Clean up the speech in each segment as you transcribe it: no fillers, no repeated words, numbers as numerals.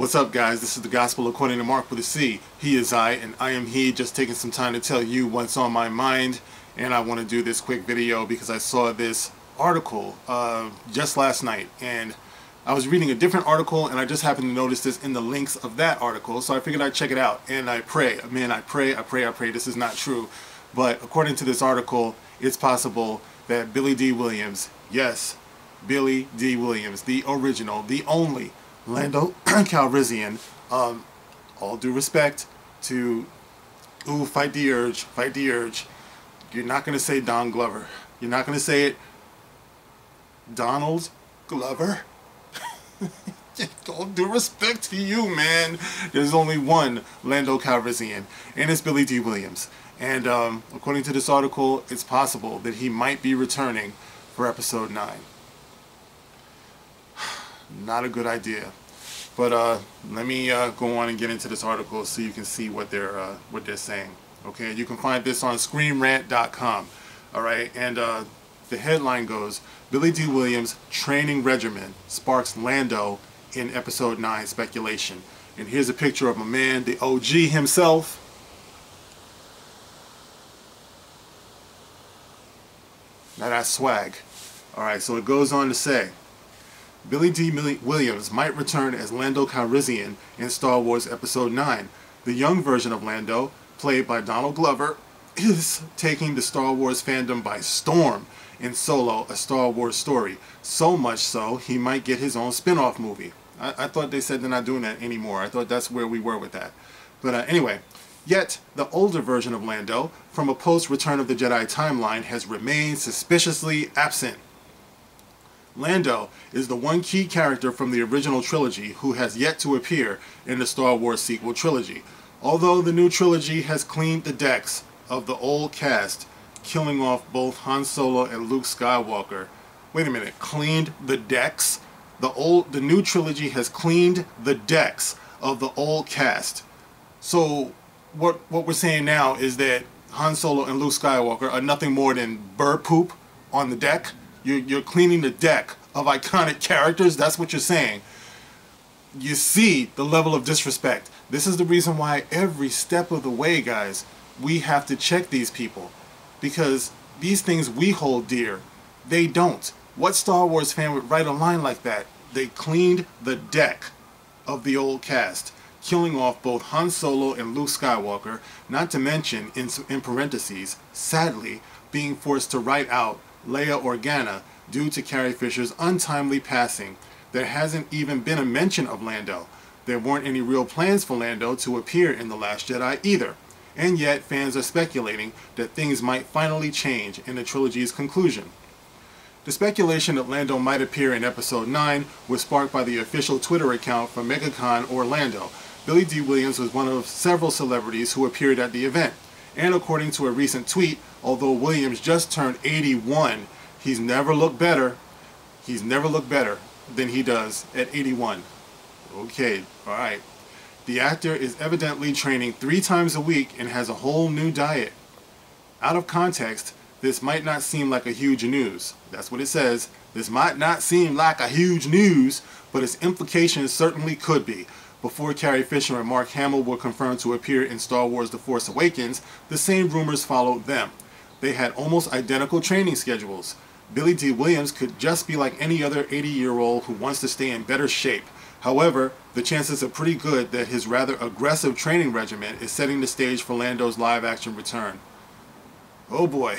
What's up, guys? This is the Gospel according to Mark with a C. He is I, and I am he, just taking some time to tell you what's on my mind. And I want to do this quick video because I saw this article just last night. And I was reading a different article, and I just happened to notice this in the links of that article. So I figured I'd check it out. And I pray, man, I pray, this is not true. But according to this article, it's possible that Billy D. Williams, yes, Billy D. Williams, the original, the only Lando Calrissian, all due respect to, fight the urge, you're not going to say Don Glover. You're not going to say it Donald Glover. All due respect to you, man. There's only one Lando Calrissian, and it's Billy D. Williams. And according to this article, it's possible that he might be returning for episode 9. Not a good idea. But let me go on and get into this article so you can see what they're saying. Okay, you can find this on screamrant.com. All right, and the headline goes, Billy D. Williams' training regimen sparks Lando in episode 9 speculation. And here's a picture of my man, the OG himself. Now that's swag. All right, so it goes on to say, Billy D. Williams might return as Lando Calrissian in Star Wars Episode 9. The young version of Lando, played by Donald Glover, is taking the Star Wars fandom by storm in Solo, a Star Wars story. So much so, he might get his own spin-off movie. I thought they said they're not doing that anymore. I thought that's where we were with that. But anyway, yet the older version of Lando, from a post-Return of the Jedi timeline, has remained suspiciously absent. Lando is the one key character from the original trilogy who has yet to appear in the Star Wars sequel trilogy. Although the new trilogy has cleaned the decks of the old cast, killing off both Han Solo and Luke Skywalker. Wait a minute, cleaned the decks? The new trilogy has cleaned the decks of the old cast. So what we're saying now is that Han Solo and Luke Skywalker are nothing more than bird poop on the deck? You're cleaning the deck of iconic characters? That's what you're saying. You see the level of disrespect. This is the reason why every step of the way, guys, we have to check these people. Because these things we hold dear, they don't. What Star Wars fan would write a line like that? They cleaned the deck of the old cast, killing off both Han Solo and Luke Skywalker, not to mention, in parentheses, sadly, being forced to write out Leia Organa due to Carrie Fisher's untimely passing. There hasn't even been a mention of Lando. There weren't any real plans for Lando to appear in The Last Jedi either. And yet fans are speculating that things might finally change in the trilogy's conclusion. The speculation that Lando might appear in episode 9 was sparked by the official Twitter account for MegaCon Orlando. Billy D. Williams was one of several celebrities who appeared at the event. And according to a recent tweet, although Williams just turned 81, he's never looked better than he does at 81. Okay, alright. The actor is evidently training 3 times a week and has a whole new diet. Out of context, this might not seem like a huge news. That's what it says. This might not seem like a huge news, but its implications certainly could be. Before Carrie Fisher and Mark Hamill were confirmed to appear in Star Wars The Force Awakens, the same rumors followed them. They had almost identical training schedules. Billy D. Williams could just be like any other 80-year-old who wants to stay in better shape. However, the chances are pretty good that his rather aggressive training regimen is setting the stage for Lando's live-action return. Oh boy.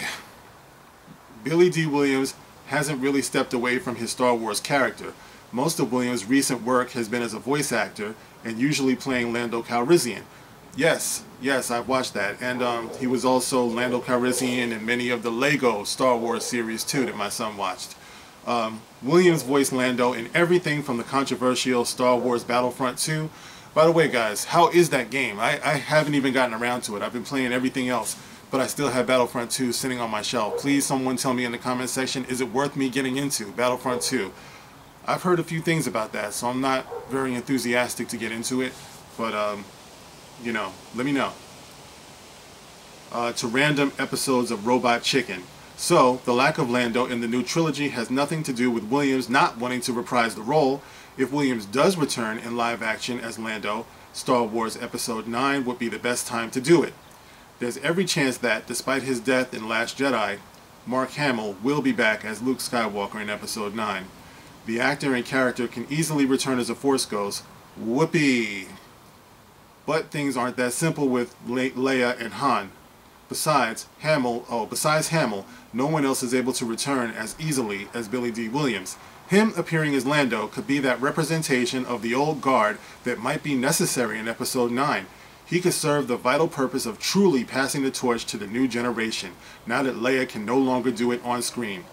Billy D. Williams hasn't really stepped away from his Star Wars character. Most of Williams' recent work has been as a voice actor and usually playing Lando Calrissian. Yes, I've watched that. And he was also Lando Calrissian in many of the Lego Star Wars series too that my son watched. Williams voiced Lando in everything from the controversial Star Wars Battlefront 2. By the way, guys, how is that game? I haven't even gotten around to it. I've been playing everything else, but I still have Battlefront 2 sitting on my shelf. Please, someone tell me in the comment section, is it worth me getting into Battlefront 2? I've heard a few things about that, so I'm not very enthusiastic to get into it, but you know, let me know. To random episodes of Robot Chicken. So, the lack of Lando in the new trilogy has nothing to do with Williams not wanting to reprise the role. If Williams does return in live action as Lando, Star Wars Episode 9 would be the best time to do it. There's every chance that, despite his death in Last Jedi, Mark Hamill will be back as Luke Skywalker in Episode 9. The actor and character can easily return as a Force ghost. Whoopee! But things aren't that simple with Leia and Han. Besides Hamill, no one else is able to return as easily as Billy D. Williams. Him appearing as Lando could be that representation of the old guard that might be necessary in Episode 9. He could serve the vital purpose of truly passing the torch to the new generation, now that Leia can no longer do it on screen.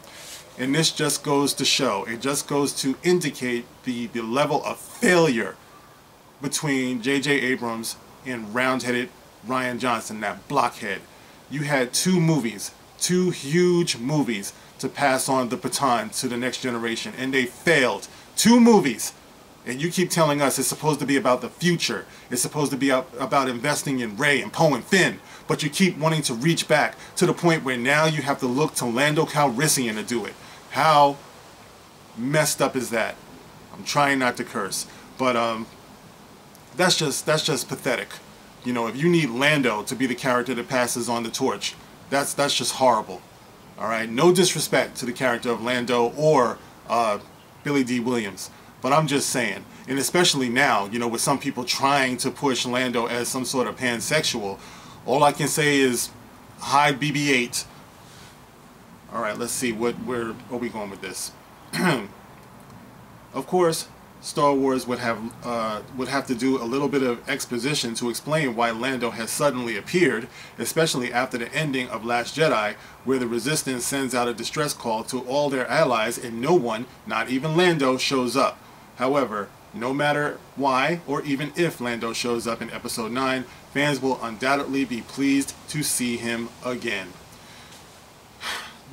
And this just goes to show, it just goes to indicate the level of failure between J.J. Abrams and round-headed Rian Johnson, that blockhead. You had two movies, two huge movies, to pass on the baton to the next generation, and they failed. 2 movies. And you keep telling us it's supposed to be about the future. It's supposed to be about investing in Rey and Poe and Finn. But you keep wanting to reach back to the point where now you have to look to Lando Calrissian to do it. How messed up is that? I'm trying not to curse. But that's just pathetic. You know, if you need Lando to be the character that passes on the torch, that's just horrible. Alright, no disrespect to the character of Lando or Billy D. Williams. But I'm just saying, and especially now, you know, with some people trying to push Lando as some sort of pansexual, all I can say is hide BB-8. Alright, let's see, where are we going with this? Of course, Star Wars would have to do a little bit of exposition to explain why Lando has suddenly appeared, especially after the ending of Last Jedi, where the Resistance sends out a distress call to all their allies and no one, not even Lando, shows up. However, no matter why or even if Lando shows up in Episode 9, fans will undoubtedly be pleased to see him again.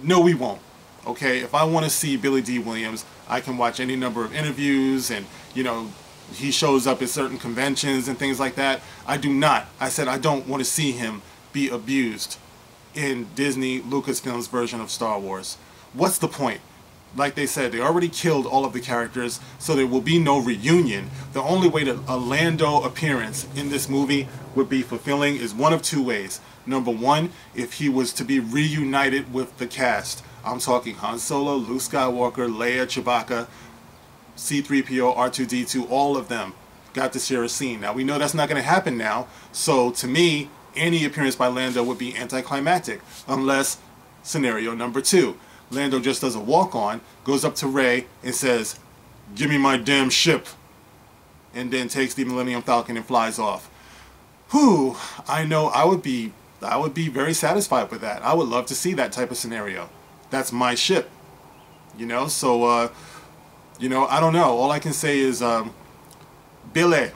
No, we won't. Okay, if I want to see Billy D. Williams, I can watch any number of interviews and, you know, he shows up at certain conventions and things like that. I do not. I said I don't want to see him be abused in Disney Lucasfilm's version of Star Wars. What's the point? Like they said, they already killed all of the characters, so there will be no reunion. The only way that a Lando appearance in this movie would be fulfilling is one of 2 ways. Number 1, if he was to be reunited with the cast. I'm talking Han Solo, Luke Skywalker, Leia, Chewbacca, C-3PO, R2-D2, all of them got to share a scene. Now, we know that's not going to happen now, so to me, any appearance by Lando would be anticlimactic, unless scenario number 2. Lando just does a walk-on, goes up to Rey and says, "Give me my damn ship," and then takes the Millennium Falcon and flies off. Whew, I know I would be very satisfied with that. I would love to see that type of scenario. That's my ship, you know. So, you know, I don't know. All I can say is, Billy,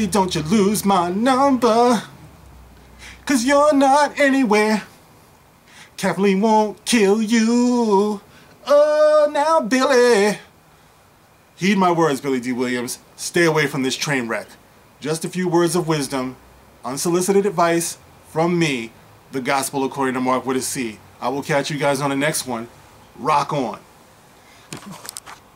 don't you lose my number, 'cause you're not anywhere. Kathleen won't kill you. Oh, now, Billy. Heed my words, Billy D. Williams. Stay away from this train wreck. Just a few words of wisdom, unsolicited advice from me, the gospel according to Mark with a C. I will catch you guys on the next one. Rock on.